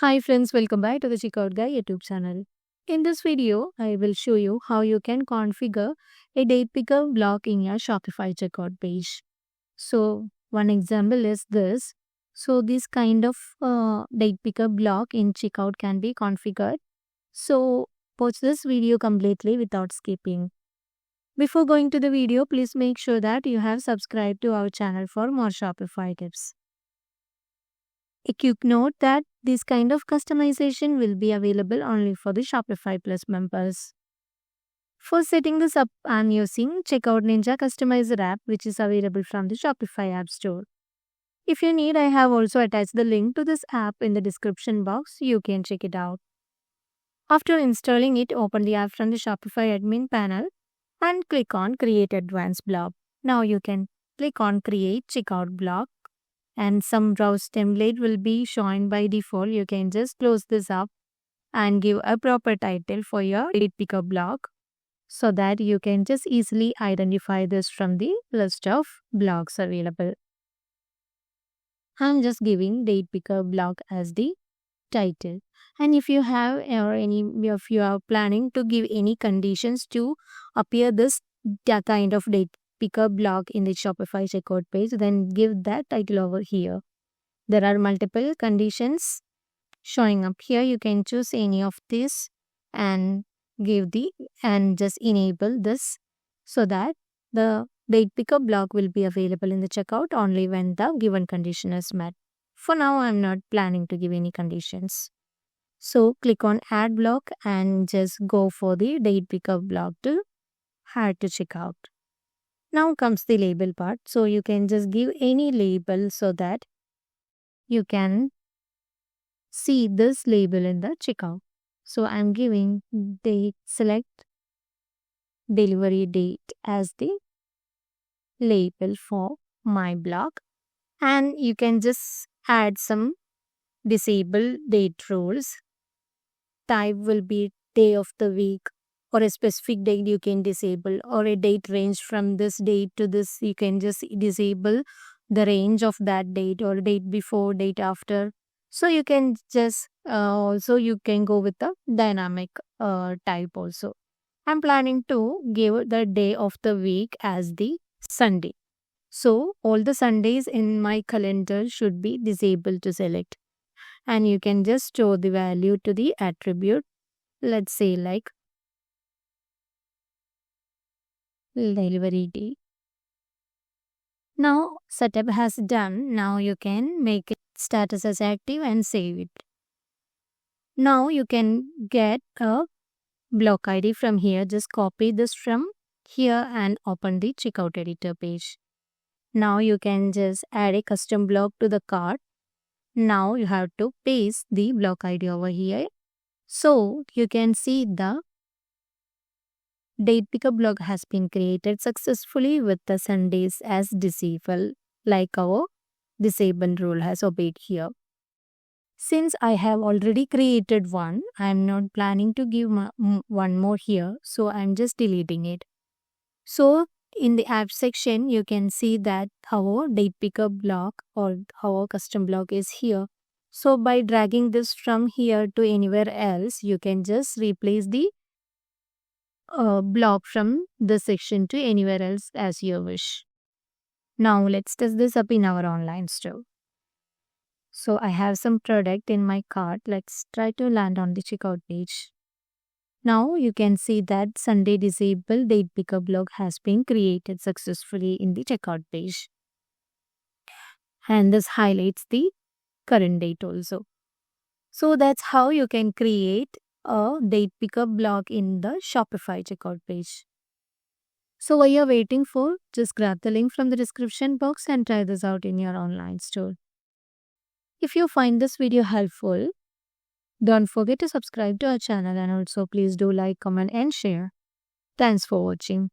Hi friends, welcome back to the Checkout Guy YouTube channel. In this video, I will show you how you can configure a date picker block in your Shopify checkout page. So one example is this. So this kind of date picker block in checkout can be configured. So watch this video completely without skipping. Before going to the video, please make sure that you have subscribed to our channel for more Shopify tips. A quick note that this kind of customization will be available only for the Shopify Plus members. For setting this up, I'm using Checkout Ninja Customizer app, which is available from the Shopify App Store. If you need, I have also attached the link to this app in the description box. You can check it out. After installing it, open the app from the Shopify admin panel and click on Create Advanced Block. Now you can click on Create Checkout Block and some browse template will be shown by default. You can just close this up and give a proper title for your date picker block so that you can just easily identify this from the list of blocks available. I'm just giving date picker block as the title. And if you have or if you are planning to give any conditions to appear this kind of date picker block in the Shopify checkout page, then give that title over here. There are multiple conditions showing up here. You can choose any of these and just enable this so that the date picker block will be available in the checkout only when the given condition is met. For now, I'm not planning to give any conditions. So click on add block and just go for the date picker block to add to checkout. Now comes the label part. So you can just give any label so that you can see this label in the checkout. So I'm giving date select delivery date as the label for my block. And you can just add some disable date rules. Type will be day of the week or a specific date you can disable, or a date range from this date to this. You can just disable the range of that date or date before, date after. So you can just also you can go with the dynamic type also. I'm planning to give the day of the week as the Sunday. So all the Sundays in my calendar should be disabled to select. And you can just store the value to the attribute. Let's say like delivery date. Now setup has done. Now you can make it status as active and save it. Now you can get a block ID from here. Just copy this from here and open the checkout editor page. Now you can just add a custom block to the cart. Now you have to paste the block ID over here. So you can see the date picker block has been created successfully with the Sundays as disabled, like our disable rule has obeyed here. Since I have already created one, I am not planning to give one more here, so I'm just deleting it. So in the app section, you can see that our date picker block or our custom block is here. So by dragging this from here to anywhere else, you can just replace the block from this section to anywhere else as you wish. Now let's test this up in our online store. So I have some product in my cart. Let's try to land on the checkout page. Now you can see that Sunday disabled date picker block has been created successfully in the checkout page. And this highlights the current date also. So that's how you can create a date picker block in the Shopify checkout page. So while you're waiting for, just grab the link from the description box and try this out in your online store. If you find this video helpful, don't forget to subscribe to our channel and also please do like, comment and share. Thanks for watching.